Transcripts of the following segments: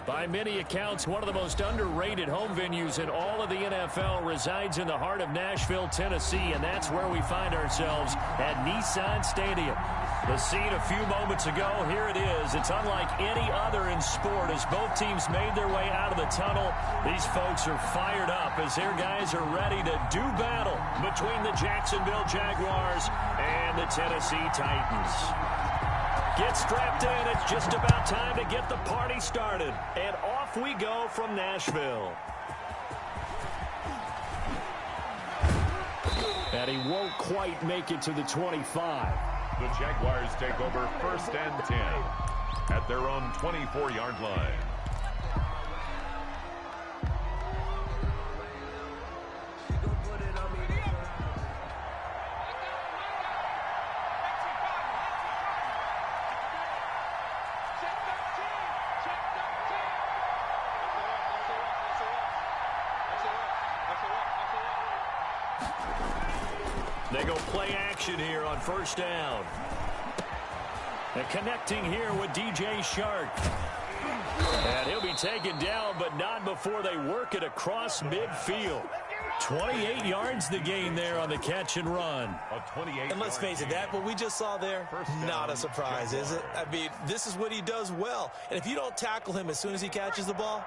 By many accounts, one of the most underrated home venues in all of the NFL resides in the heart of Nashville, Tennessee, and that's where we find ourselves at Nissan Stadium. The scene a few moments ago, here it is. It's unlike any other in sport as both teams made their way out of the tunnel. These folks are fired up as their guys are ready to do battle between the Jacksonville Jaguars and the Tennessee Titans. Get strapped in. It's just about time to get the party started. And off we go from Nashville. And he won't quite make it to the 25. The Jaguars take over 1st and 10 at their own 24-yard line. They go play action here on 1st down. And connecting here with DJ Shark. And he'll be taken down, but not before they work it across midfield. 28 yards the gain there on the catch and run. And let's face it, that what we just saw there, not a surprise, is it? I mean, this is what he does well. And if you don't tackle him as soon as he catches the ball,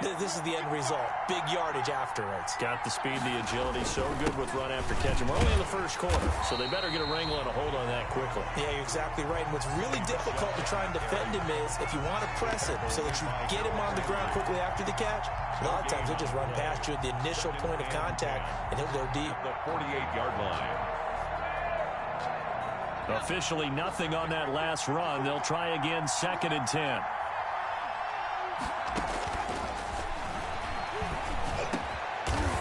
this is the end result. Big yardage afterwards. Got the speed, the agility, so good with run after catch. And we're only in the first quarter, so they better get a wrangle and a hold on that quickly. Yeah, you're exactly right. And what's really difficult to try and defend him is if you want to press him so that you get him on the ground quickly after the catch, a lot of times he'll just run past you at the initial point of contact, and he'll go deep. The 48-yard line. Officially nothing on that last run. They'll try again 2nd and 10.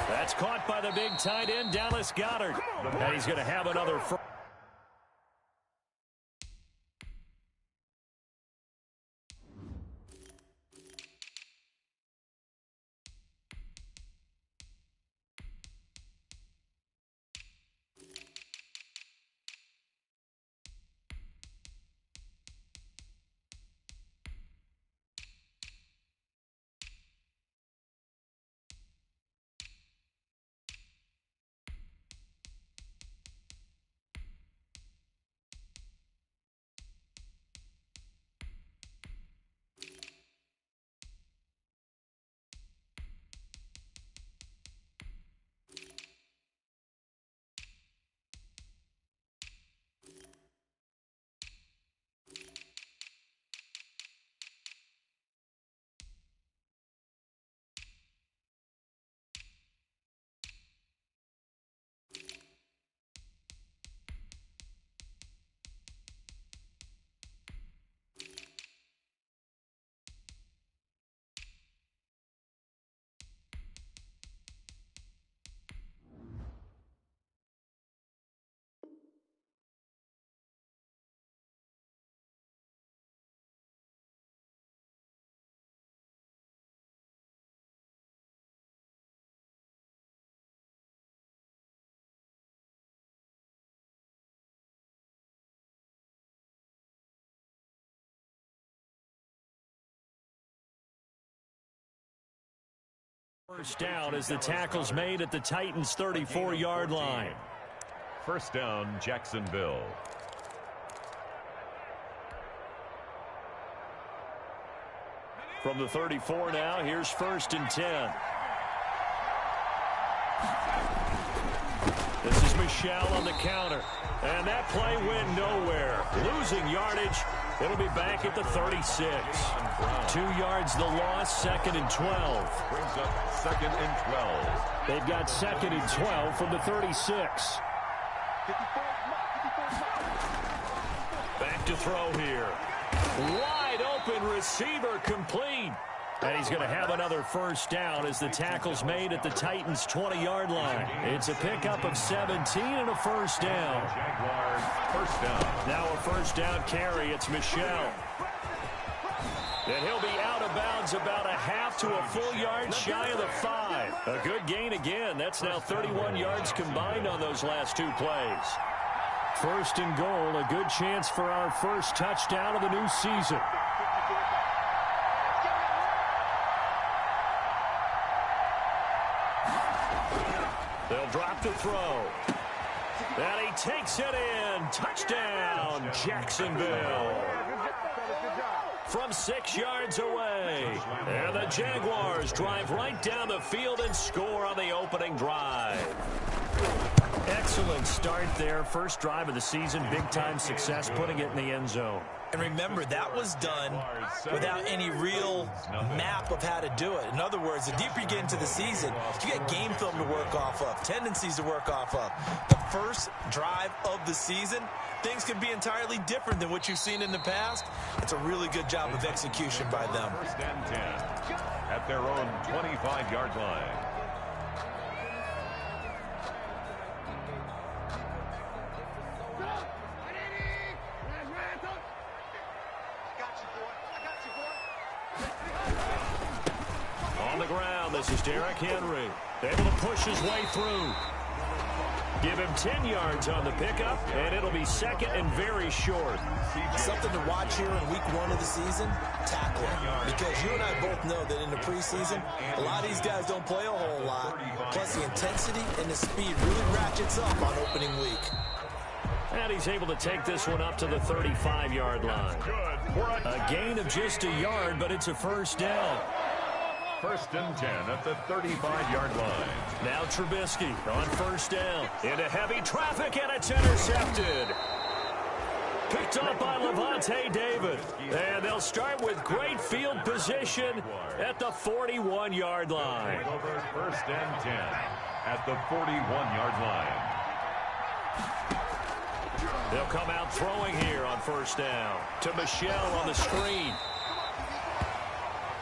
That's caught by the big tight end, Dallas Goedert. And he's going to have another first. First down as the tackle's made at the Titans' 34-yard line. 1st down, Jacksonville. From the 34 now, here's 1st and 10. This is Michel on the counter. And that play went nowhere. Losing yardage. It'll be back at the 36. 2 yards the loss, 2nd and 12. Brings up 2nd and 12. They've got 2nd and 12 from the 36. Back to throw here. Wide open receiver complete. And he's going to have another first down as the tackle's made at the Titans' 20-yard line. It's a pickup of 17 and a first down. Jaguars, first down. Now a first down carry. It's Michel. And he'll be out of bounds about a half to a full yard shy of the 5. A good gain again. That's now 31 yards combined on those last 2 plays. 1st and goal, a good chance for our first touchdown of the new season. They'll drop to throw. And he takes it in. Touchdown, Jacksonville. From 6 yards away. And the Jaguars drive right down the field and score on the opening drive. Excellent start there. First drive of the season. Big-time success putting it in the end zone. And remember, that was done without any real map of how to do it. In other words, the deeper you get into the season, you get game film to work off of, tendencies to work off of. The first drive of the season, things can be entirely different than what you've seen in the past. It's a really good job of execution by them. First and 10 at their own 25-yard line. On the ground, this is Derrick Henry. Able to push his way through. Give him 10 yards on the pickup, and it'll be second and very short. Something to watch here in week 1 of the season, tackling. Because you and I both know that in the preseason, a lot of these guys don't play a whole lot. Plus, the intensity and the speed really ratchets up on opening week. And he's able to take this one up to the 35-yard line. A gain of just a yard, but it's a first down. First and 10 at the 35-yard line. Now Trubisky on first down. Into heavy traffic, and it's intercepted. Picked up by Levante David. And they'll start with great field position at the 41-yard line. Over first and 10 at the 41-yard line. They'll come out throwing here on first down. To Michel on the screen.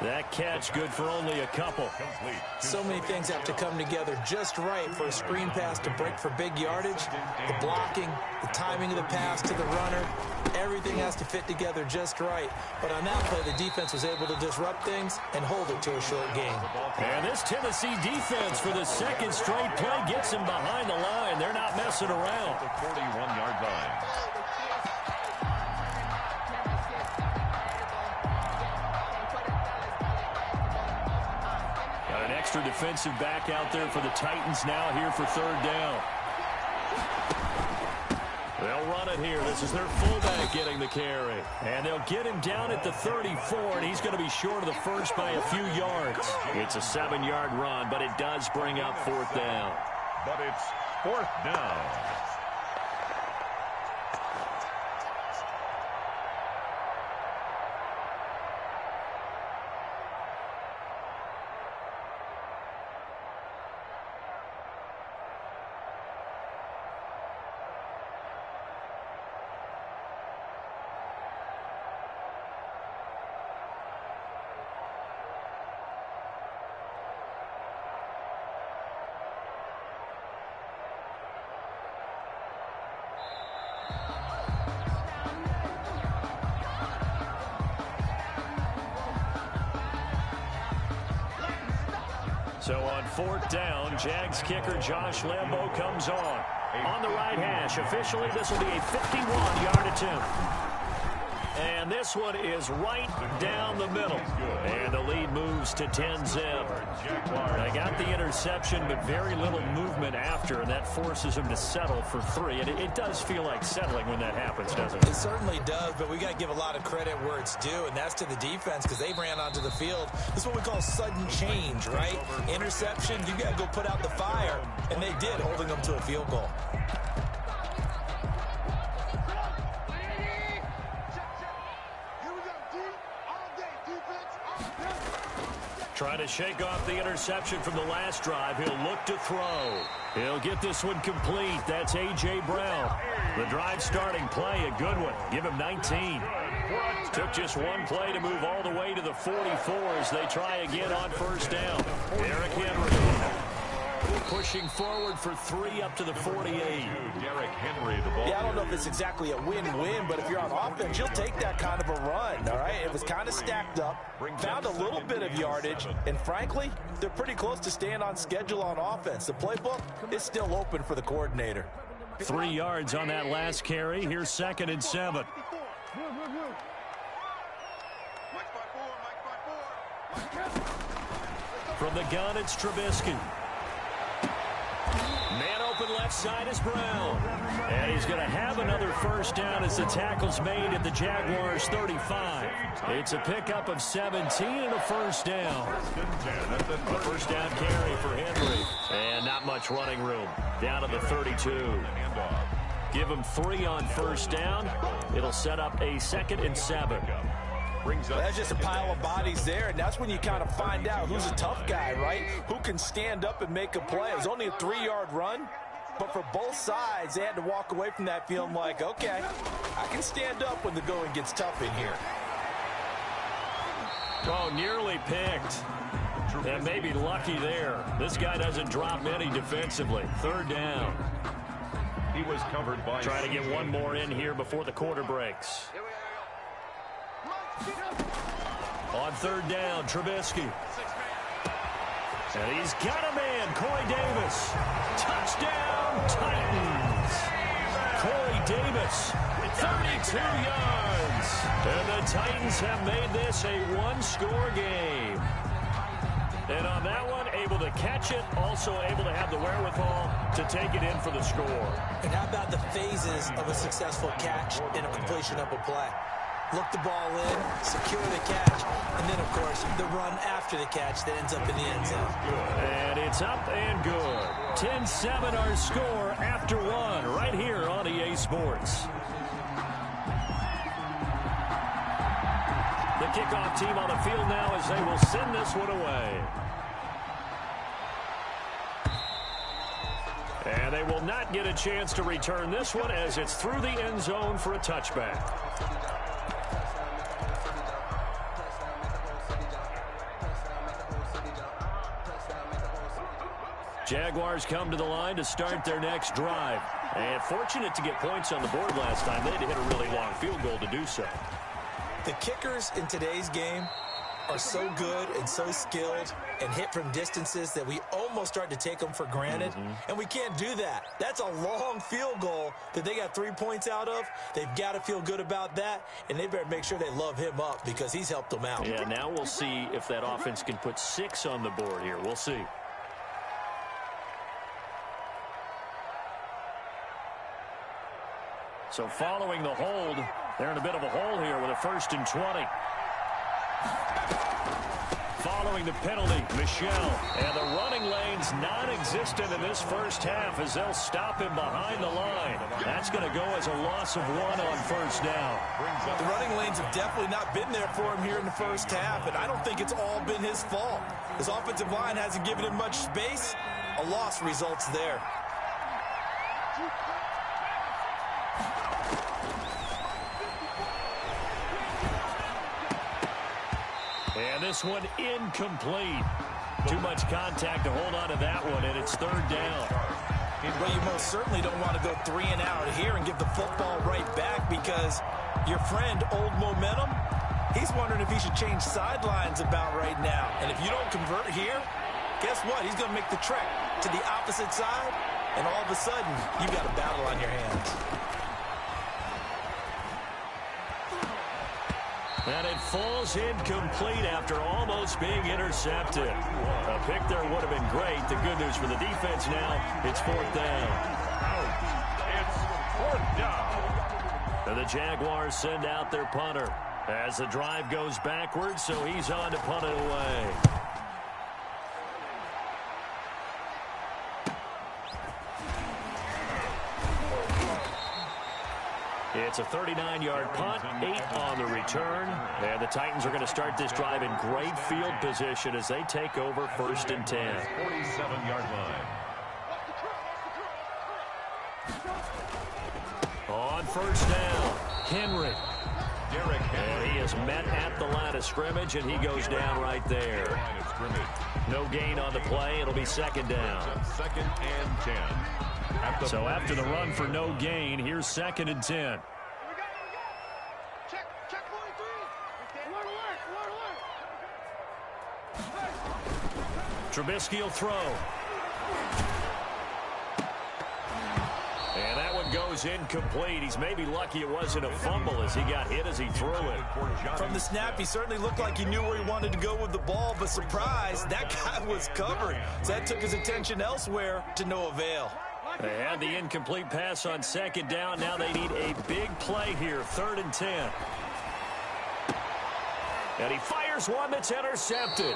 That catch good for only a couple. So many things have to come together just right for a screen pass to break for big yardage. The blocking, the timing of the pass to the runner, everything has to fit together just right. But on that play, the defense was able to disrupt things and hold it to a short game. And this Tennessee defense for the second straight play gets him behind the line. They're not messing around. The 41-yard line. An extra defensive back out there for the Titans now here for third down. They'll run it here. This is their fullback getting the carry. And they'll get him down at the 34, and he's going to be short of the first by a few yards. It's a 7-yard run, but it does bring up fourth down. But it's fourth down. So on fourth down, Jags kicker Josh Lambo comes on. On the right hash, officially this will be a 51-yard attempt. And this one is right down the middle. And the lead moves to 10-zip. They got the interception, but very little movement after, and that forces them to settle for 3. And it does feel like settling when that happens, doesn't it? It certainly does, but we got to give a lot of credit where it's due, and that's to the defense because they ran onto the field. This is what we call sudden change, right? Interception, you got to go put out the fire, and they did, holding them to a field goal. Trying to shake off the interception from the last drive. He'll look to throw. He'll get this one complete. That's A.J. Brown. The drive starting play, a good one. Give him 19. Took just one play to move all the way to the 44 as they try again on first down. Derrick Henry pushing forward for 3 up to the 48. Derrick Henry, the ball. Yeah, I don't know if it's exactly a win-win, but if you're on offense, you'll take that kind of a run, all right? It was kind of stacked up, found a little bit of yardage, and frankly, they're pretty close to staying on schedule on offense. The playbook is still open for the coordinator. 3 yards on that last carry. Here's 2nd and 7. From the gun, it's Trubisky. open left side is Brown. And he's going to have another first down as the tackle's made at the Jaguars' 35. It's a pickup of 17 and a first down. A first down carry for Henry. And not much running room. Down to the 32. Give him 3 on first down. It'll set up a 2nd and 7. That's just a pile of bodies there, and that's when you kind of find out who's a tough guy, right? Who can stand up and make a play. It was only a 3-yard run, but for both sides, they had to walk away from that feeling like, okay, I can stand up when the going gets tough in here. Oh, nearly picked. And maybe lucky there. This guy doesn't drop many defensively. 3rd down. He was covered by... Trying to get one more in here before the quarter breaks. On 3rd down, Trubisky. And he's got a man, Corey Davis. Touchdown, Titans. Corey Davis, 32 yards. And the Titans have made this a 1-score game. And on that one, able to catch it, also able to have the wherewithal to take it in for the score. And how about the phases of a successful catch and a completion of a play? Look the ball in, secure the catch, and then, of course, the run after the catch that ends up in the end zone. And it's up and good. 10-7 our score after 1 right here on EA Sports. The kickoff team on the field now as they will send this one away. And they will not get a chance to return this one as it's through the end zone for a touchback. Jaguars come to the line to start their next drive. And fortunate to get points on the board last time. They had to hit a really long field goal to do so. The kickers in today's game are so good and so skilled and hit from distances that we almost start to take them for granted. And we can't do that. That's a long field goal that they got 3 points out of. They've got to feel good about that, and they better make sure they love him up because he's helped them out. Yeah, now we'll see if that offense can put 6 on the board here. We'll see. So following the hold, they're in a bit of a hole here with a 1st and 20. Following the penalty, Michel. And the running lane's non-existent in this first half as they'll stop him behind the line. That's going to go as a loss of 1 on first down. The running lanes have definitely not been there for him here in the first half, and I don't think it's all been his fault. His offensive line hasn't given him much space. A loss results there. And this one incomplete. Too much contact to hold on to that one, and it's 3rd down. Well, you most certainly don't want to go 3 and out here and give the football right back because your friend, Old Momentum, he's wondering if he should change sidelines about right now. And if you don't convert here, guess what? He's going to make the trek to the opposite side, and all of a sudden, you've got a battle on your hands. And it falls incomplete after almost being intercepted. A pick there would have been great. The good news for the defense now, it's 4th down. It's 4th down. And the Jaguars send out their punter as the drive goes backwards, so he's on to punt it away. It's a 39-yard punt, 8 on the return. And the Titans are going to start this drive in great field position as they take over 1st and 10. 47-yard line. On first down, Henry. And he is met at the line of scrimmage, and he goes down right there. No gain on the play. It'll be 2nd down. 2nd and 10. So after the run for no gain, here's 2nd and 10. Trubisky will throw. And that one goes incomplete. He's maybe lucky it wasn't a fumble as he got hit as he threw it. From the snap, he certainly looked like he knew where he wanted to go with the ball, but surprise, that guy was covered. So that took his attention elsewhere to no avail. They had the incomplete pass on second down. Now they need a big play here, 3rd and 10. And he fires one that's intercepted.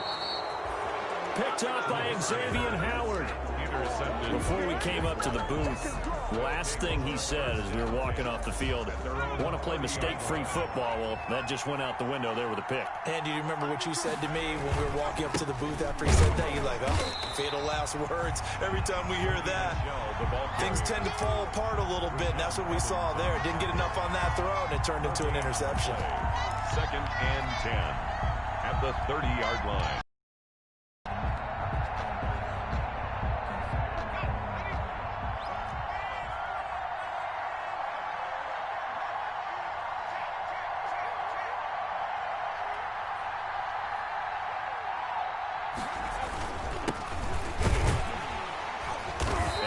Picked up by Xavier Howard. Before we came up to the booth, last thing he said as we were walking off the field, want to play mistake-free football. Well, that just went out the window there with a pick. And do you remember what you said to me when we were walking up to the booth after he said that? You're like, oh, fatal last words. Every time we hear that, things tend to fall apart a little bit, and that's what we saw there. Didn't get enough on that throw, and it turned into an interception. 2nd and 10 at the 30-yard line.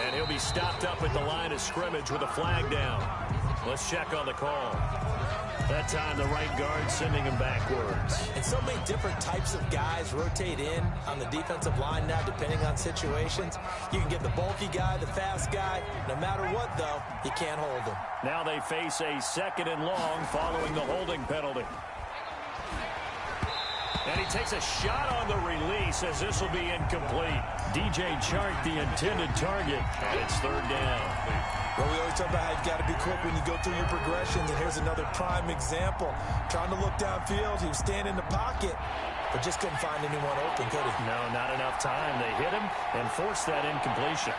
And he'll be stopped up at the line of scrimmage with a flag down. Let's check on the call. That time the right guard sending him backwards. And so many different types of guys rotate in on the defensive line now depending on situations. You can get the bulky guy, the fast guy. No matter what, though, you can't hold him. Now they face a 2nd and long following the holding penalty. And he takes a shot on the release as this will be incomplete. DJ Chark, the intended target, and it's 3rd down. Well, we always talk about how you've got to be quick when you go through your progressions, and here's another prime example. Trying to look downfield, he was standing in the pocket, but just couldn't find anyone open, could he? No, not enough time. They hit him and forced that incompletion.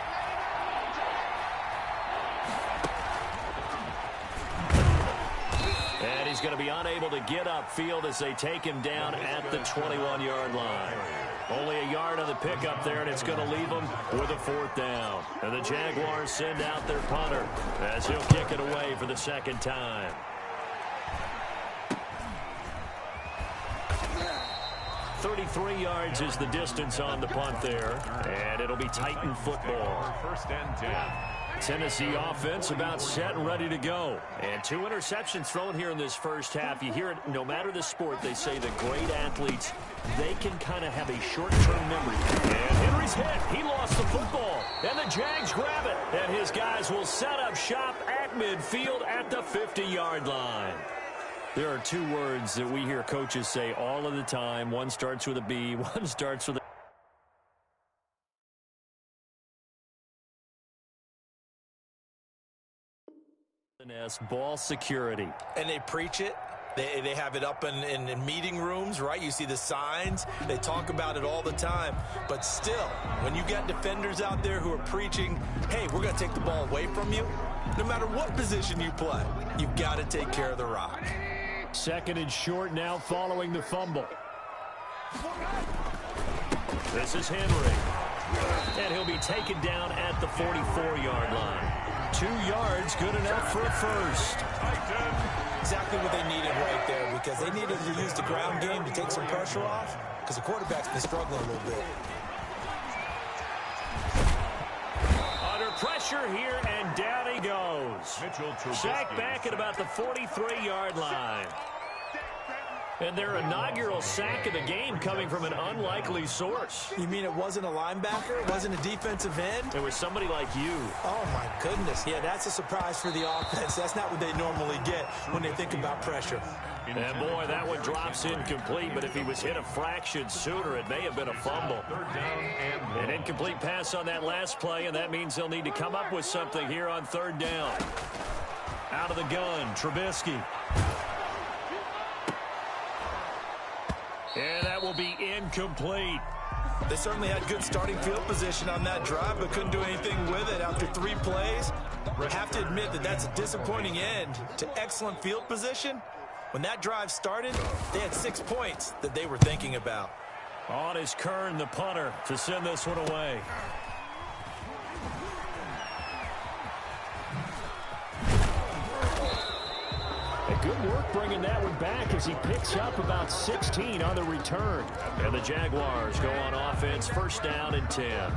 And he's going to be unable to get upfield as they take him down at the 21-yard line. Only a yard on the pickup there, and it's going to leave them with a 4th down. And the Jaguars send out their punter as he'll kick it away for the 2nd time. .33 yards is the distance on the punt there, and it'll be Titan football. 1st and 10. Tennessee offense about set and ready to go. And 2 interceptions thrown here in this first half. You hear it no matter the sport, they say the great athletes, they can kind of have a short-term memory. And Henry's hit. He lost the football. And the Jags grab it. And his guys will set up shop at midfield at the 50-yard line. There are 2 words that we hear coaches say all of the time. One starts with a B, one starts with a ball security. And they preach it. They have it up in meeting rooms, right? You see the signs. They talk about it all the time. But still, when you got defenders out there who are preaching, hey, we're going to take the ball away from you, no matter what position you play, you've got to take care of the rock. 2nd and short now following the fumble. This is Henry. And he'll be taken down at the 44-yard line. 2 yards, good enough for a first. Exactly what they needed right there, because they needed to use the ground game to take some pressure off, because the quarterback's been struggling a little bit. Under pressure here, and down he goes. Sacked back at about the 43-yard line. And their inaugural sack of the game coming from an unlikely source. You mean it wasn't a linebacker? It wasn't a defensive end? It was somebody like you. Oh, my goodness. Yeah, that's a surprise for the offense. That's not what they normally get when they think about pressure. And, boy, that one drops incomplete, but if he was hit a fraction sooner, it may have been a fumble. An incomplete pass on that last play, and that means they'll need to come up with something here on 3rd down. Out of the gun, Trubisky. And that will be incomplete. They certainly had good starting field position on that drive, but couldn't do anything with it after 3 plays. I have to admit that that's a disappointing end to excellent field position. When that drive started, they had 6 points that they were thinking about. On is Kern, the punter, to send this one away. Good work bringing that one back as he picks up about 16 on the return. And the Jaguars go on offense, 1st down and 10.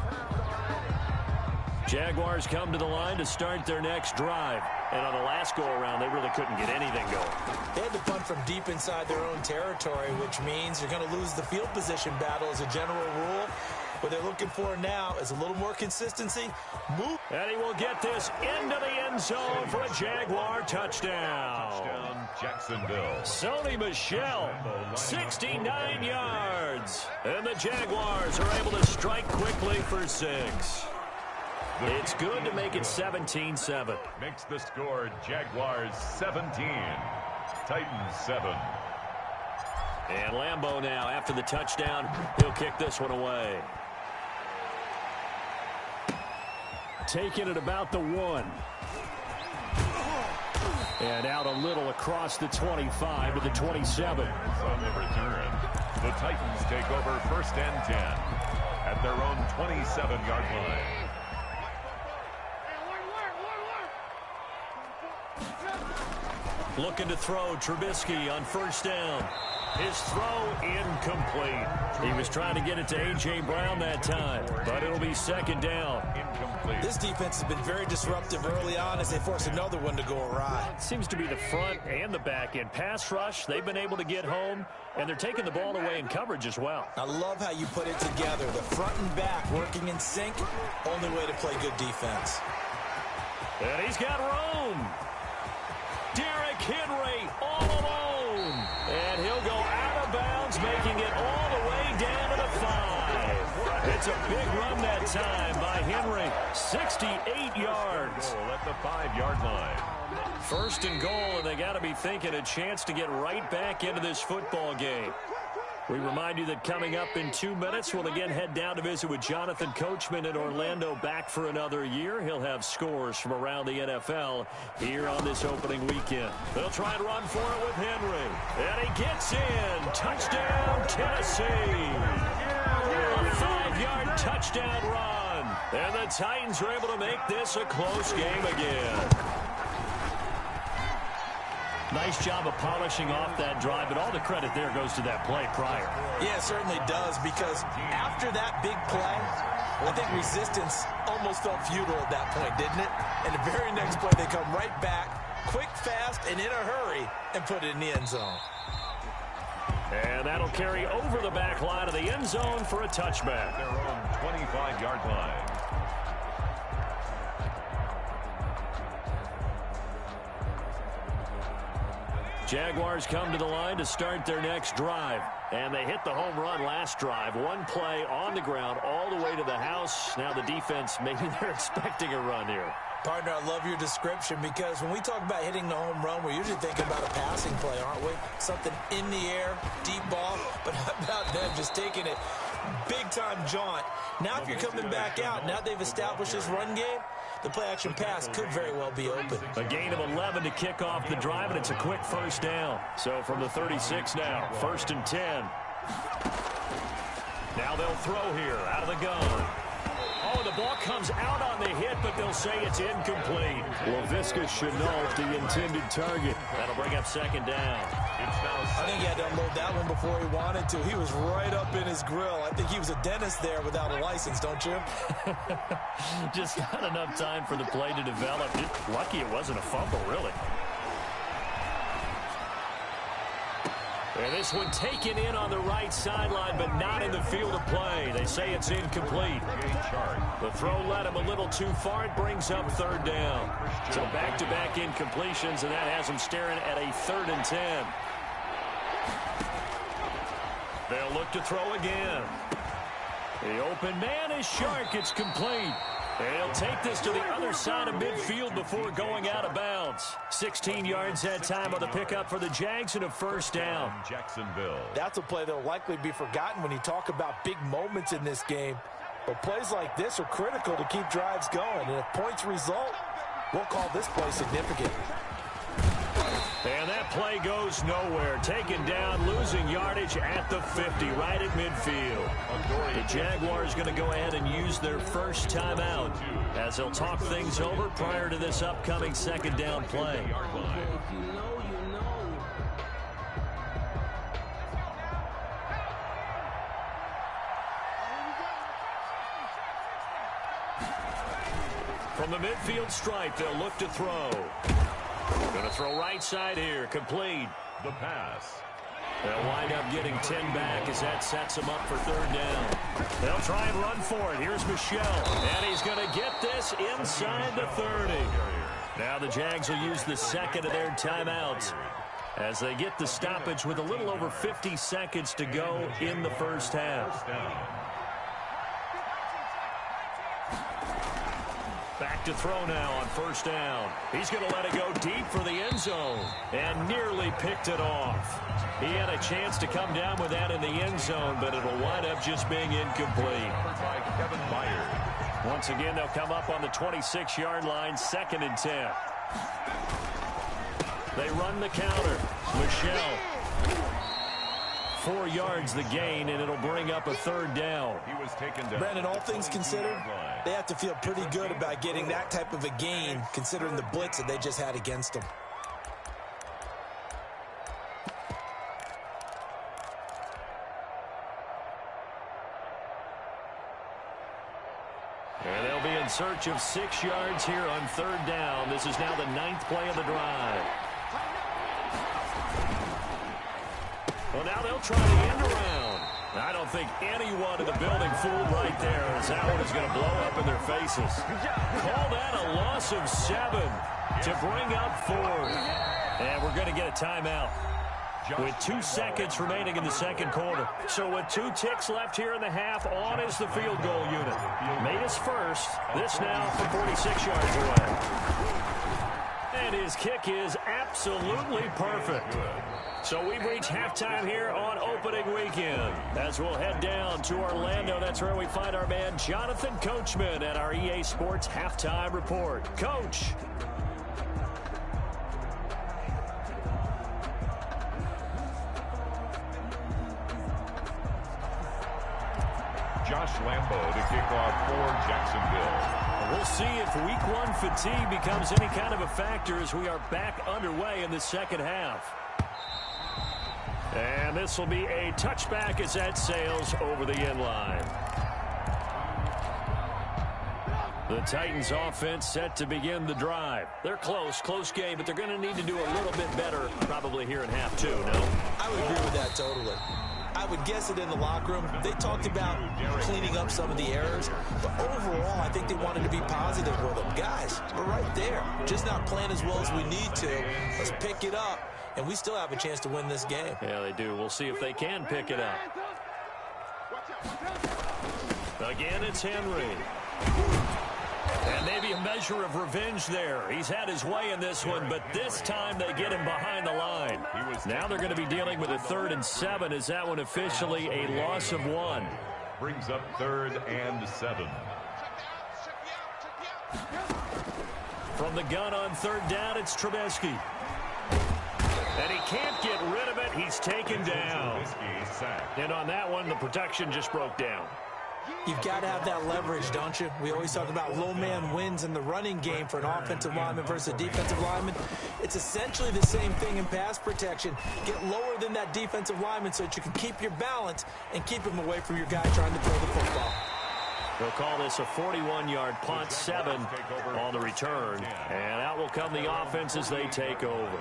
Jaguars come to the line to start their next drive. And on the last go-around, they really couldn't get anything going. They had to punt from deep inside their own territory, which means you're going to lose the field position battle as a general rule. What they're looking for now is a little more consistency. Move. And he will get this into the end zone for a Jaguar touchdown. Touchdown, Jacksonville. Sony Michel, 69 yards. And the Jaguars are able to strike quickly for 6. It's good to make it 17-7. Makes the score Jaguars 17, Titans 7. And Lambeau now, after the touchdown, he'll kick this one away. Taking it about the 1. And out a little across the 25 to the 27. On the return, the Titans take over 1st and 10 at their own 27-yard line. Looking to throw, Trubisky on 1st down. His throw incomplete. He was trying to get it to A.J. Brown that time, but it'll be 2nd down. Incomplete. This defense has been very disruptive early on as they force another one to go awry. Seems to be the front and the back end. Pass rush, they've been able to get home, and they're taking the ball away in coverage as well. I love how you put it together. The front and back working in sync. Only way to play good defense. And he's got room. Derrick Henry all alone. And he'll go out of bounds, making it all the way down to the 5. It's a big run that time by Henry. 68 yards. Goal at the 5-yard line. 1st and goal, and they got to be thinking a chance to get right back into this football game. We remind you that coming up in 2 minutes, we'll again head down to visit with Jonathan Coachman in Orlando, back for another year. He'll have scores from around the NFL here on this opening weekend. They'll try and run for it with Henry. And he gets in. Touchdown, Tennessee. A 5-yard touchdown run. And the Titans are able to make this a close game again. Nice job of polishing off that drive, but all the credit there goes to that play prior. Yeah, it certainly does, because after that big play, I think resistance almost felt futile at that point, didn't it? And the very next play, they come right back, quick, fast, and in a hurry, and put it in the end zone. And that'll carry over the back line of the end zone for a touchback. Their own 25-yard line. Jaguars come to the line to start their next drive. And they hit the home run last drive. One play on the ground all the way to the house. Now the defense, maybe they're expecting a run here. Partner, I love your description, because when we talk about hitting the home run, we're usually thinking about a passing play, aren't we? Something in the air, deep ball. But how about them just taking it big-time jaunt? Now if you're coming back out, now they've established this run game, the play-action pass could very well be open. A gain of 11 to kick off the drive, and it's a quick 1st down. So from the 36 now, 1st and 10. Now they'll throw here out of the gun. Oh, the ball comes out on the hit, but they'll say it's incomplete. Laviska Shenault, the intended target. That'll bring up 2nd down. I think he had to unload that one before he wanted to. He was right up in his grill. I think he was a dentist there without a license, don't you? Just not enough time for the play to develop. Lucky it wasn't a fumble, really. And this one taken in on the right sideline, but not in the field of play. They say it's incomplete. The throw led him a little too far. It brings up 3rd down. So back-to-back incompletions, and that has him staring at a 3rd and 10. They'll look to throw again. The open man is Shark. It's complete. And he'll take this to the other side of midfield before going out of bounds. 16 yards that time on the pickup for the Jags and a 1st down. Jacksonville. That's a play that will likely be forgotten when you talk about big moments in this game. But plays like this are critical to keep drives going. And if points result, we'll call this play significant. And that play goes nowhere. Taken down, losing yardage at the 50, right at midfield. The Jaguars going to go ahead and use their first timeout as they'll talk things over prior to this upcoming 2nd down play. From the midfield stripe, they'll look to throw. 'Going to throw right side here. Complete. The pass. They'll wind up getting 10 back as that sets them up for third down. They'll try and run for it. Here's Michel, and he's going to get this inside the 30. Now the Jags will use the second of their timeouts as they get the stoppage with a little over 50 seconds to go in the first half. Back to throw now on first down. He's going to let it go deep for the end zone and nearly picked it off. He had a chance to come down with that in the end zone, but it'll wind up just being incomplete. Once again, they'll come up on the 26-yard line, 2nd and 10. They run the counter. Michel. 4 yards the gain, and it'll bring up a third down. He was taken down. Brandon, all things considered, they have to feel pretty good about getting that type of a gain, considering the blitz that they just had against them. And they'll be in search of 6 yards here on third down. This is now the 9th play of the drive. Well, now they'll try the end around. I don't think anyone in the building fooled right there, as that one is going to blow up in their faces. Call that a loss of 7 to bring up 4th. And we're going to get a timeout with 2 seconds remaining in the second quarter. So with 2 ticks left here in the half, on is the field goal unit. Made his first. This now from 46 yards away. And his kick is absolutely perfect. So we've reached halftime here on opening weekend. As we'll head down to Orlando, that's where we find our man Jonathan Coachman at our EA Sports Halftime Report. Coach. Josh Lambo to kick off for Jacksonville. We'll see if week 1 fatigue becomes any kind of a factor as we are back underway in the second half. And this will be a touchback as that sails over the end line. The Titans offense set to begin the drive. They're close game, but they're going to need to do a little bit better probably here in half 2, no? I would agree with that totally. I would guess it in the locker room. They talked about cleaning up some of the errors, but overall, I think they wanted to be positive with them. Guys, we're right there. Just not playing as well as we need to. Let's pick it up, and we still have a chance to win this game. Yeah, they do. We'll see if they can pick it up. Again, it's Henry. And maybe a measure of revenge there. He's had his way in this one, but this time they get him behind the line. Now they're going to be dealing with a 3rd and 7. Is that one officially a loss of 1? Brings up 3rd and 7. From the gun on 3rd down, it's Trubisky. And he can't get rid of it. He's taken down. And on that one, the protection just broke down. You've got to have that leverage, don't you? We always talk about low man wins in the running game for an offensive lineman versus a defensive lineman. It's essentially the same thing in pass protection. Get lower than that defensive lineman so that you can keep your balance and keep him away from your guy trying to throw the football. They'll call this a 41-yard punt, 7 on the return. And out will come the offense as they take over.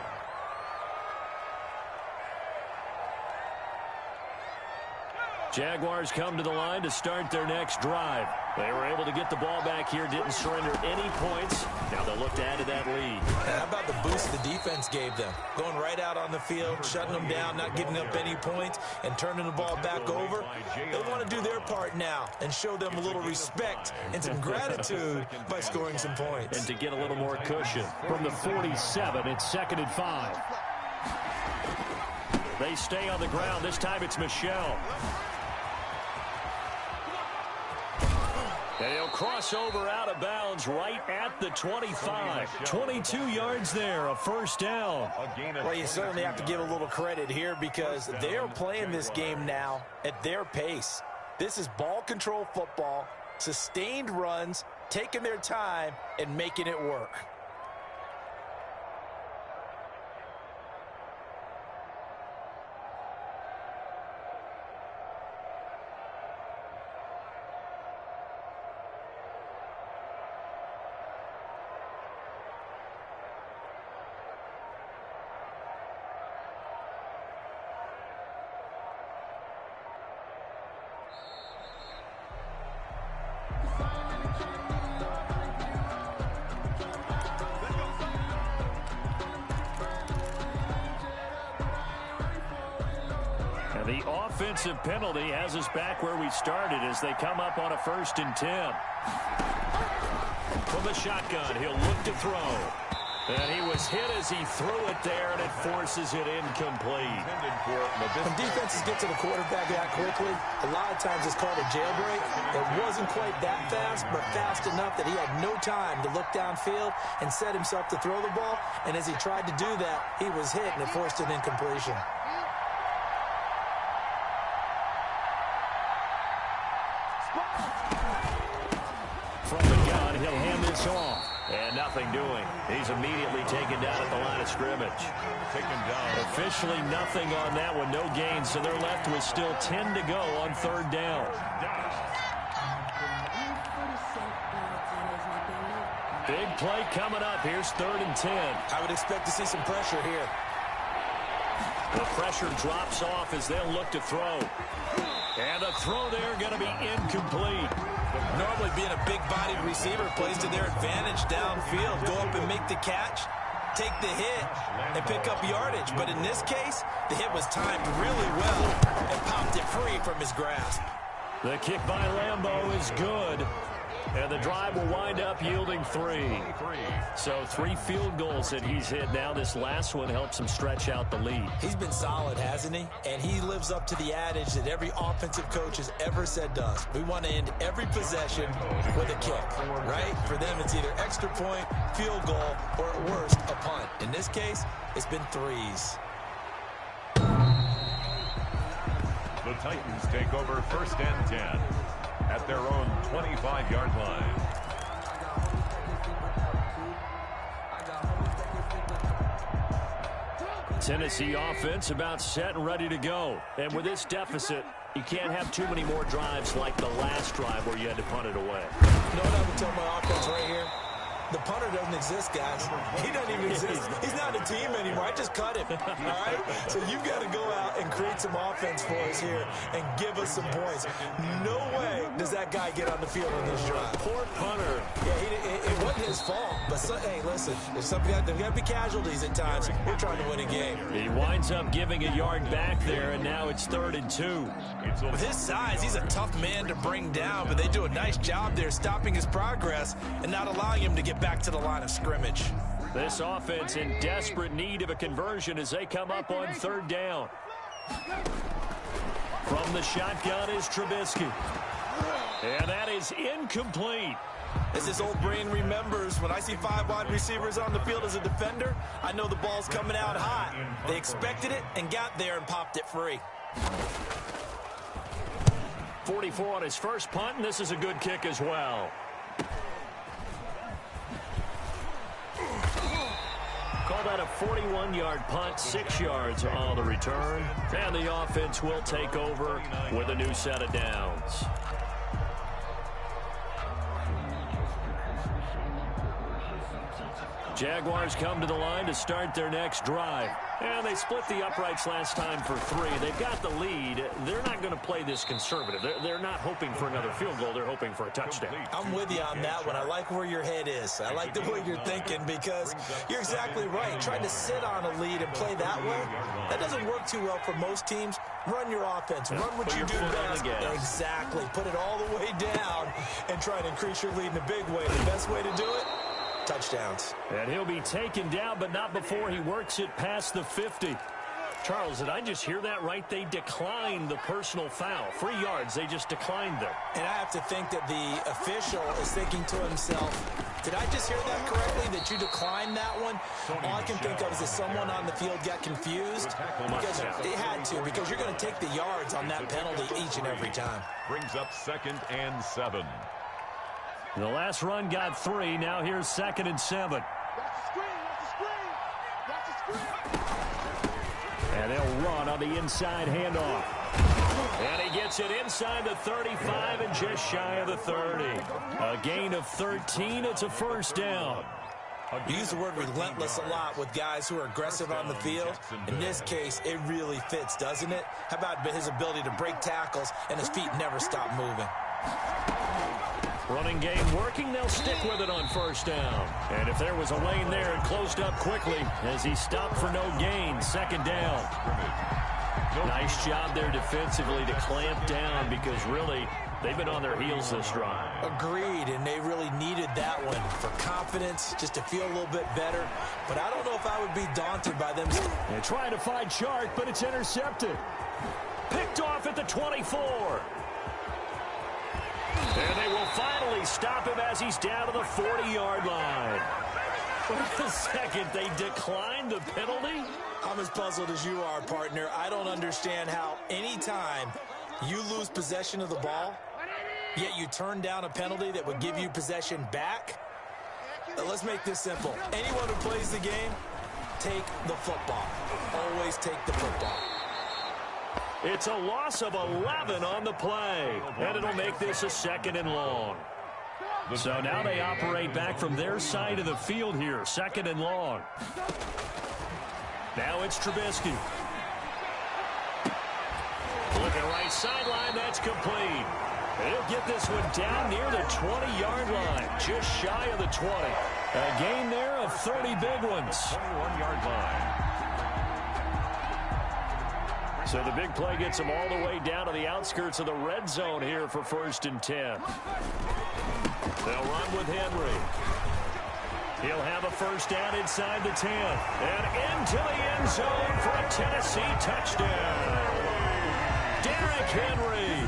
Jaguars come to the line to start their next drive. They were able to get the ball back here, didn't surrender any points. Now they'll look to add to that lead. How about the boost the defense gave them? Going right out on the field, shutting them down, not giving up any points, and turning the ball back over. They want to do their part now and show them a little respect and some gratitude by scoring some points. And to get a little more cushion. From the 47, it's 2nd and 5. They stay on the ground. This time it's Michel. And he'll cross over out of bounds right at the 25. 22 yards there, a first down. Well, you certainly have to give a little credit here because they're playing this game now at their pace. This is ball control football, sustained runs, taking their time, and making it work. And the offensive penalty has us back where we started as they come up on a 1st and 10. From the shotgun, he'll look to throw. And he was hit as he threw it there, and it forces it incomplete. When defenses get to the quarterback that quickly, a lot of times it's called a jailbreak. It wasn't quite that fast, but fast enough that he had no time to look downfield and set himself to throw the ball. And as he tried to do that, he was hit, and it forced an incompletion. From the gun, he'll hand this off. And nothing doing. He's immediately taken down at the line of scrimmage. Taken down. Officially nothing on that one. No gain, so they're left with still 10 to go on 3rd down. Big play coming up. Here's 3rd and 10. I would expect to see some pressure here. The pressure drops off as they'll look to throw. And the throw there going to be incomplete. Normally being a big-bodied receiver plays to their advantage downfield. Go up and make the catch, take the hit, and pick up yardage. But in this case, the hit was timed really well and popped it free from his grasp. The kick by Lambeau is good. And the drive will wind up yielding 3. So 3 field goals that he's hit now. This last one helps him stretch out the lead. He's been solid, hasn't he? And he lives up to the adage that every offensive coach has ever said to us. We want to end every possession with a kick, right? For them, it's either extra point, field goal, or at worst, a punt. In this case, it's been 3s. The Titans take over 1st and 10. At their own 25-yard line. Tennessee offense about set and ready to go. And with this deficit, you can't have too many more drives like the last drive where you had to punt it away. You know what I would tell my offense right here? The punter doesn't exist, guys. He doesn't even exist. He's not a team anymore. I just cut him, all right? So you've got to go out and create some offense for us here and give us some points. No way does that guy get on the field on this drive. Poor punter. Yeah, it wasn't his fault. But, hey, listen, there's got to be casualties at times. We're trying to win a game. He winds up giving a yard back there, and now it's 3rd and 2. With his size, he's a tough man to bring down, but they do a nice job there stopping his progress and not allowing him to get back to the line of scrimmage. This offense in desperate need of a conversion as they come up on 3rd down. From the shotgun is Trubisky. And that is incomplete. As his old brain remembers, when I see 5 wide receivers on the field as a defender, I know the ball's coming out hot. They expected it and got there and popped it free. 44 on his first punt, and this is a good kick as well. Call that a 41-yard punt, 6 yards on the return. And the offense will take over with a new set of downs. Jaguars come to the line to start their next drive. And they split the uprights last time for 3. They've got the lead. They're not going to play this conservative. They're not hoping for another field goal. They're hoping for a touchdown. I'm with you on that one. I like where your head is. I like the way you're thinking because you're exactly right. Trying to sit on a lead and play that way, that doesn't work too well for most teams. Run your offense. Run what you do best. Exactly. Put it all the way down and try to increase your lead in a big way. The best way to do it? Touchdowns. And he'll be taken down, but not before he works it past the 50. Charles, did I just hear that right? They declined the personal foul. 3 yards, they just declined them. And I have to think that the official is thinking to himself, did I just hear that correctly, that you declined that one? All I can think of is that someone on the field got confused. Because it had to, because you're going to take the yards on that penalty each and every time. Brings up 2nd and 7. The last run got 3. Now here's 2nd and 7. And they'll run on the inside handoff. And he gets it inside the 35 and just shy of the 30. A gain of 13. It's a 1st down. You use the word relentless a lot with guys who are aggressive on the field. In this case, it really fits, doesn't it? How about his ability to break tackles and his feet never stop moving? Running game working, they'll stick with it on 1st down. And if there was a lane there, it closed up quickly as he stopped for no gain. 2nd down. Nice job there defensively to clamp down because really they've been on their heels this drive. Agreed, and they really needed that one for confidence, just to feel a little bit better. But I don't know if I would be daunted by them. They're trying to find Chark, but it's intercepted. Picked off at the 24. And they will finally stop him as he's down to the 40-yard line. Wait a second, they declined the penalty? I'm as puzzled as you are, partner. I don't understand how anytime you lose possession of the ball, yet you turn down a penalty that would give you possession back. Let's make this simple. Anyone who plays the game, take the football. Always take the football. It's a loss of 11 on the play, and it'll make this a 2nd and long. So now they operate back from their side of the field here, 2nd and long. Now it's Trubisky. Looking right sideline, that's complete. And he'll get this one down near the 20-yard line, just shy of the 20. A gain there of 30 big ones. 21-yard line. So the big play gets them all the way down to the outskirts of the red zone here for 1st and 10. They'll run with Henry. He'll have a first down inside the 10. And into the end zone for a Tennessee touchdown. Derrick Henry.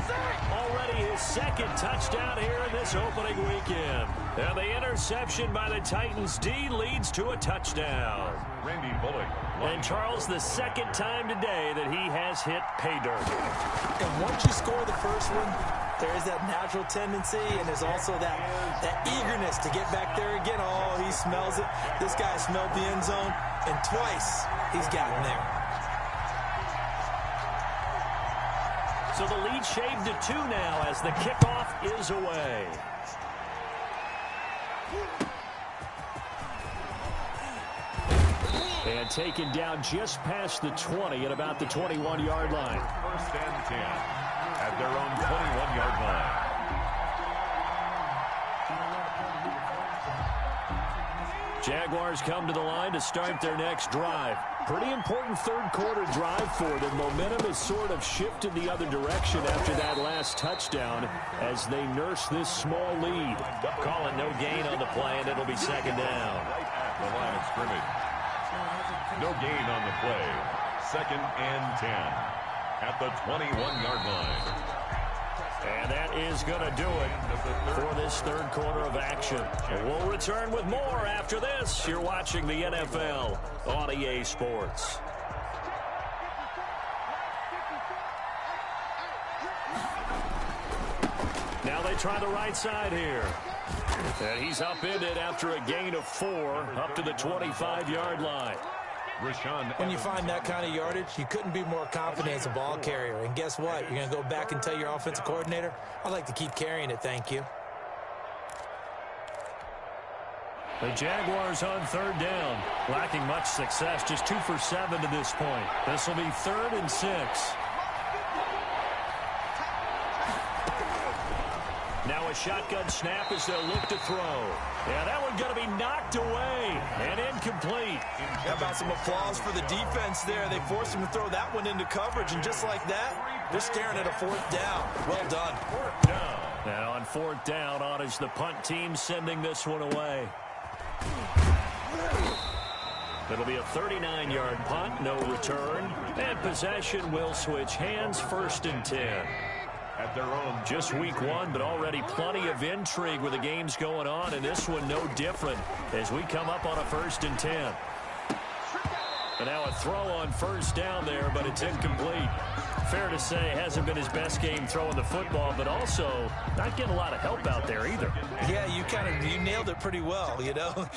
Already his 2nd touchdown here in this opening weekend. And the interception by the Titans D leads to a touchdown. Randy Bullock. And Charles, the 2nd time today that he has hit pay dirt. And once you score the first one, there is that natural tendency, and there's also that eagerness to get back there again. Oh, he smells it. This guy smelled the end zone, and twice he's gotten there. So the lead shaved to 2 now as the kickoff is away. And taken down just past the 20 at about the 21-yard line. 1st and 10 at their own 21-yard line. Jaguars come to the line to start their next drive. Pretty important 3rd quarter drive for them. Momentum has sort of shifted the other direction after that last touchdown as they nurse this small lead. Call it no gain on the play, and it'll be 2nd down. Right at the line of scrimmage. No gain on the play. 2nd and 10 at the 21-yard line. And that is going to do it for this 3rd quarter of action. We'll return with more after this. You're watching the NFL on EA Sports. Now they try the right side here. And he's upended after a gain of 4 up to the 25-yard line. When you find that kind of yardage, you couldn't be more confident as a ball carrier. And guess what? You're going to go back and tell your offensive coordinator, I'd like to keep carrying it, thank you. The Jaguars on 3rd down, lacking much success, just 2 for 7 to this point. This will be 3rd and 6. Now a shotgun snap as they'll look to throw. Yeah, that one's going to be knocked away and incomplete. How about some applause for the defense there? They forced him to throw that one into coverage, and just like that, they're staring at a 4th down. Well done. 4th down. Now on 4th down, on is the punt team sending this one away. It'll be a 39-yard punt, no return, and possession will switch hands, 1st and 10. At their own. Just week 1, but already plenty of intrigue with the games going on, and this one no different as we come up on a 1st and 10. And now a throw on 1st down there, but it's incomplete. Fair to say, hasn't been his best game throwing the football, but also not getting a lot of help out there either. Yeah, you nailed it pretty well, you know.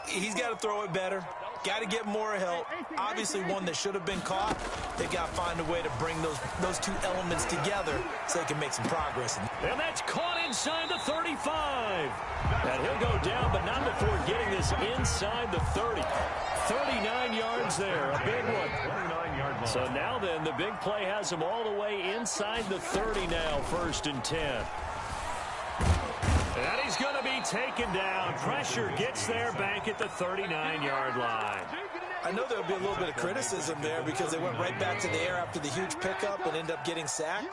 He's got to throw it better. Got to get more help. Obviously one that should have been caught. They got to find a way to bring those 2 elements together so they can make some progress. And that's caught inside the 35. And he'll go down, but not before getting this inside the 30. 39 yards there, a big one. 29-yard line. So now then, the big play has him all the way inside the 30 now, 1st and 10. And he's going to be taken down. Pressure gets there back at the 39-yard line. I know there'll be a little bit of criticism there because they went right back to the air after the huge pickup and ended up getting sacked.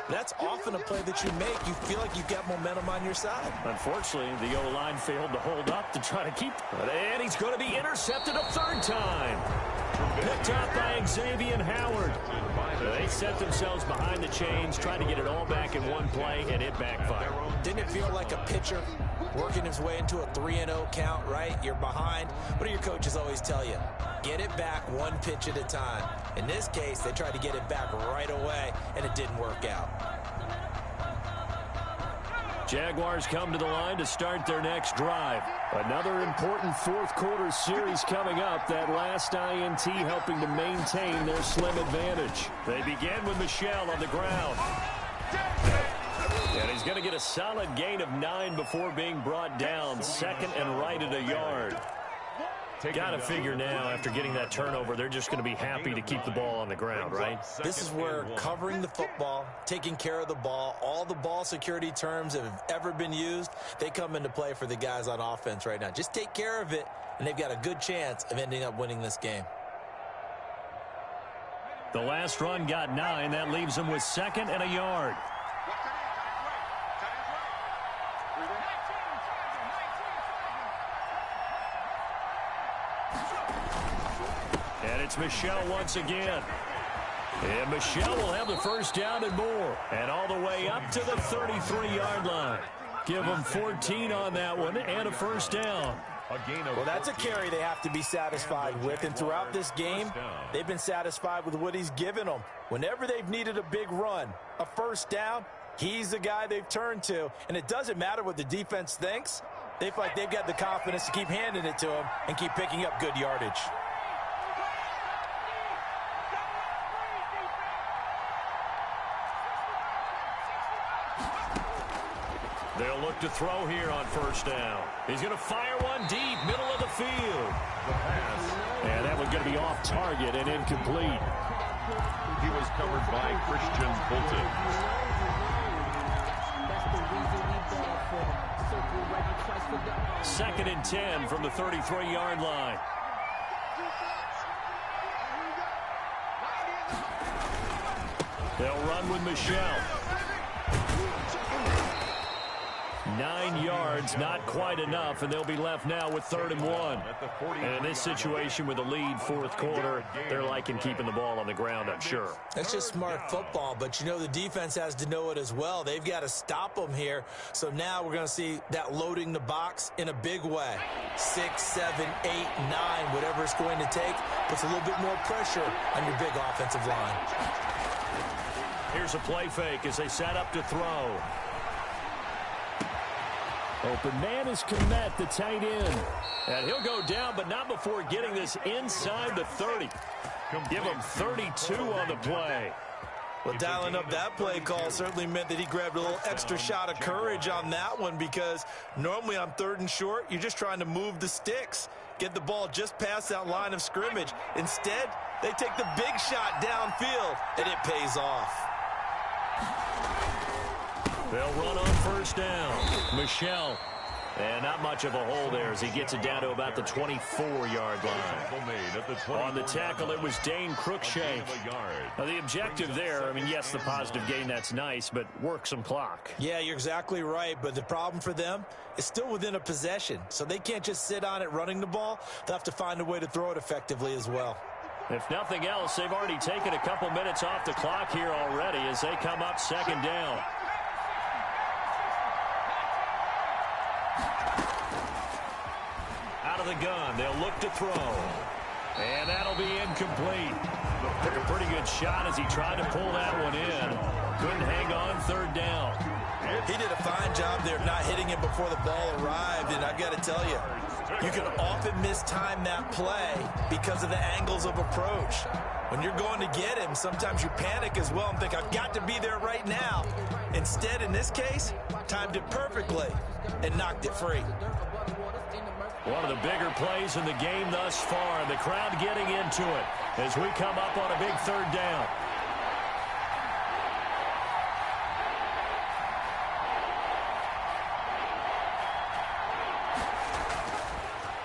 That's often a play that you make. You feel like you've got momentum on your side. Unfortunately, the O-line failed to hold up to try to keep. And he's going to be intercepted a third time. Picked up by Xavier Howard. They set themselves behind the chains, trying to get it all back in one play, and it backfired. Didn't it feel like a pitcher working his way into a 3-0 count, right? You're behind. What do your coaches always tell you? Get it back one pitch at a time. In this case, they tried to get it back right away, and it didn't work out. Jaguars come to the line to start their next drive. Another important fourth quarter series coming up. That last INT helping to maintain their slim advantage. They begin with Michel on the ground. And he's going to get a solid gain of 9 before being brought down. Second and right at a yard. Got to figure now, after getting that turnover, they're just going to be happy to keep the ball on the ground, right? This is where covering the football, taking care of the ball, all the ball security terms that have ever been used, they come into play for the guys on offense right now. Just take care of it, and they've got a good chance of ending up winning this game. The last run got 9. That leaves them with second and a yard. It's Michel once again. And Michel will have the first down and more. And all the way up to the 33-yard line. Give them 14 on that one and a first down. Well, that's a carry they have to be satisfied with. And throughout this game, they've been satisfied with what he's given them. Whenever they've needed a big run, a first down, he's the guy they've turned to. And it doesn't matter what the defense thinks. They feel like they've got the confidence to keep handing it to him and keep picking up good yardage. They'll look to throw here on first down. He's going to fire one deep, middle of the field. And that one's going to be off target and incomplete. He was covered by Christian Fulton. Second and 10 from the 33-yard line. They'll run with Michel. 9 yards, not quite enough, and they'll be left now with 3rd and 1. And in this situation with a lead fourth quarter, they're liking keeping the ball on the ground, I'm sure. That's just smart football, but you know the defense has to know it as well. They've got to stop them here. So now we're going to see that loading the box in a big way. 6, 7, 8, 9, whatever it's going to take, puts a little bit more pressure on your big offensive line. Here's a play fake as they set up to throw. Open man is Komet, the tight end. And he'll go down, but not before getting this inside the 30. Give him 32 on the play. Well, dialing up that play call certainly meant that he grabbed a little extra shot of courage on that one, because normally on 3rd and short, you're just trying to move the sticks, get the ball just past that line of scrimmage. Instead, they take the big shot downfield, and it pays off. They'll run on first down. Michel. And not much of a hole there as he gets it down to about the 24-yard line. On the tackle, it was Dane Cruikshank. Now, the objective there, I mean, yes, the positive gain, that's nice, but work some clock. Yeah, you're exactly right, but the problem for them is still within a possession, so they can't just sit on it running the ball. They'll have to find a way to throw it effectively as well. If nothing else, they've already taken a couple minutes off the clock here already as they come up second down. Out of the gun, they'll look to throw. And that'll be incomplete. Took a pretty good shot as he tried to pull that one in. Couldn't hang on 3rd down. He did a fine job there not hitting him before the ball arrived, and I've got to tell you, you can often mistime that play because of the angles of approach. When you're going to get him, sometimes you panic as well and think, I've got to be there right now. Instead, in this case, timed it perfectly and knocked it free. One of the bigger plays in the game thus far. The crowd getting into it as we come up on a big 3rd down.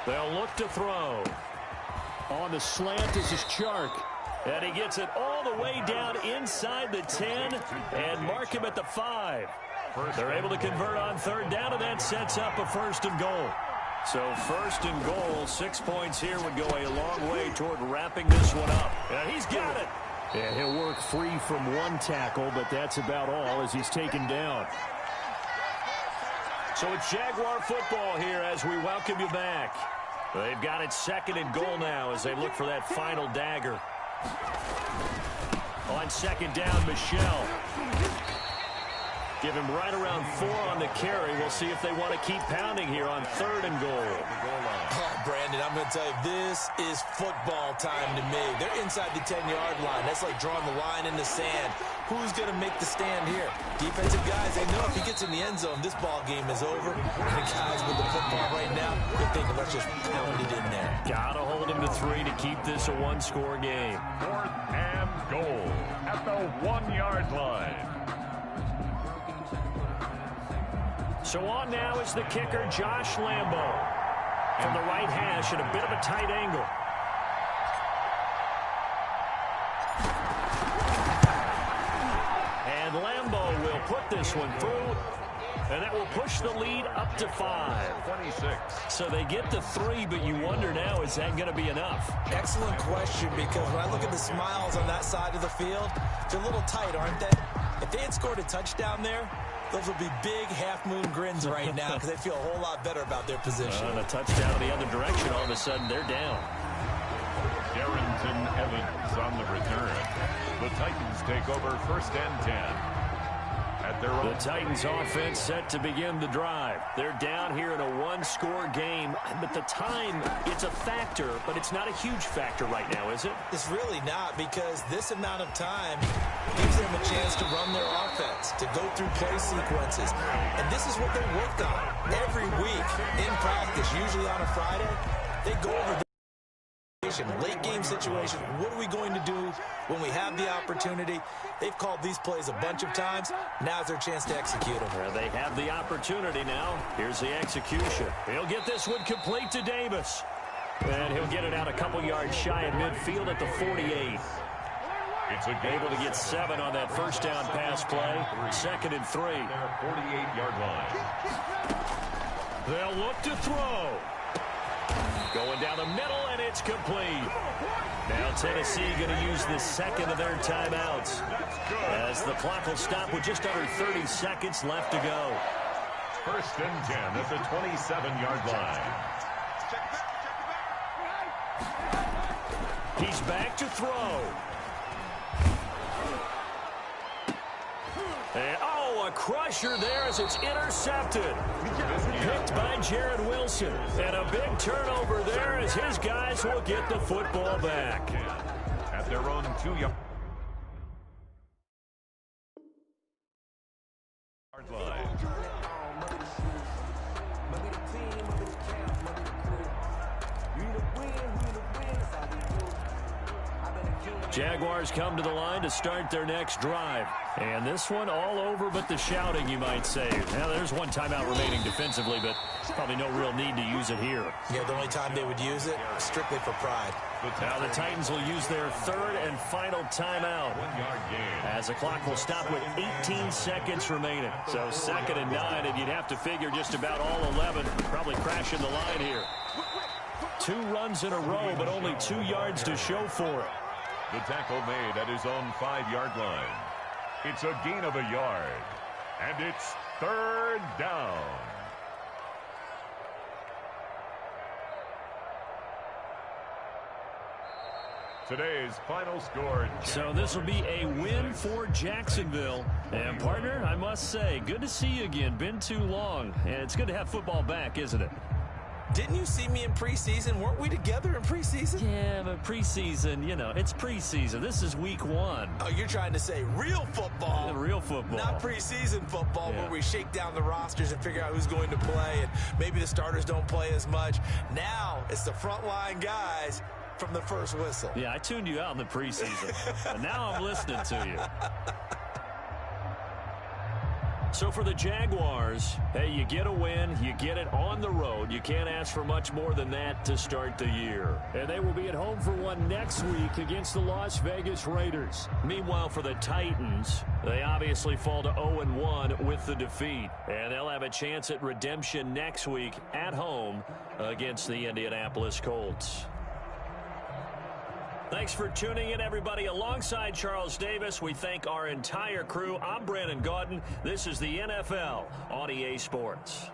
They'll look to throw. On the slant, this is Chark. And he gets it all the way down inside the 10 and mark him at the 5. They're able to convert on third down, and that sets up a first and goal. So first and goal, 6 points here would go a long way toward wrapping this one up. And he's got it. And he'll work free from one tackle, but that's about all as he's taken down. So it's Jaguar football here as we welcome you back. They've got it second and goal now as they look for that final dagger. On second down, Michelle. Give him right around 4 on the carry. We'll see if they want to keep pounding here on third and goal. Oh, Brandon, I'm going to tell you, this is football time to me. They're inside the 10-yard line. That's like drawing the line in the sand. Who's going to make the stand here? Defensive guys, they know if he gets in the end zone, this ball game is over. And the guys with the football right now, they're thinking, let's just pound it in there. Got to hold him to 3 to keep this a one-score game. Fourth and goal at the 1-yard line. So on now is the kicker, Josh Lambo. From the right hash at a bit of a tight angle. And Lambo will put this one through. And that will push the lead up to 5. 26. So they get the 3, but you wonder now, is that going to be enough? Excellent question, because when I look at the smiles on that side of the field, they're a little tight, aren't they? If they had scored a touchdown there, those will be big half-moon grins right now because they feel a whole lot better about their position. And a touchdown the other direction, all of a sudden they're down. Darrington Evans on the return. The Titans take over first and 10. At their own. The Titans offense set to begin the drive. They're down here in a one-score game, but the time, it's a factor, but it's not a huge factor right now, is it? It's really not, because this amount of time gives them a chance to run their offense, to go through play sequences. And this is what they worked on every week in practice, usually on a Friday. They go over the late game situation. What are we going to do when we have the opportunity? They've called these plays a bunch of times. Now's their chance to execute them. Well, they have the opportunity now. Here's the execution. He'll get this one complete to Davis. And he'll get it out a couple yards shy of midfield at the 48. It's able to get 7 on that first down pass play. Second and 3. Their 48-yard line. They'll look to throw. Going down the middle, and it's complete. Now Tennessee going to use the second of their timeouts as the clock will stop with just under 30 seconds left to go. First and 10 at the 27-yard line. He's back to throw. And, a crusher there as it's intercepted. Picked by Jared Wilson. And a big turnover there as his guys will get the football back. At their own 2-yard line. Jaguars come to the line to start their next drive. And this one all over but the shouting, you might say. Now, there's one timeout remaining defensively, but probably no real need to use it here. Yeah, the only time they would use it, strictly for pride. Now the Titans will use their third and final timeout. 1-yard gain. As the clock will stop with 18 seconds remaining. So second and 9, and you'd have to figure just about all 11 probably crashing the line here. 2 runs in a row, but only 2 yards to show for it. The tackle made at his own 5-yard line. It's a gain of a yard. And it's third down. Today's final score. So this will be a win for Jacksonville. And partner, I must say, good to see you again. Been too long. And it's good to have football back, isn't it? Didn't you see me in preseason? Weren't we together in preseason? Yeah, but preseason, you know, it's preseason. This is week 1. Oh, you're trying to say real football. Yeah, real football. Not preseason football where we shake down the rosters and figure out who's going to play, and maybe the starters don't play as much. Now it's the frontline guys from the first whistle. Yeah, I tuned you out in the preseason. And now I'm listening to you. So for the Jaguars, hey, you get a win, you get it on the road. You can't ask for much more than that to start the year. And they will be at home for one next week against the Las Vegas Raiders. Meanwhile, for the Titans, they obviously fall to 0-1 with the defeat. And they'll have a chance at redemption next week at home against the Indianapolis Colts. Thanks for tuning in, everybody. Alongside Charles Davis, we thank our entire crew. I'm Brandon Gaudin. This is the NFL on EA Sports.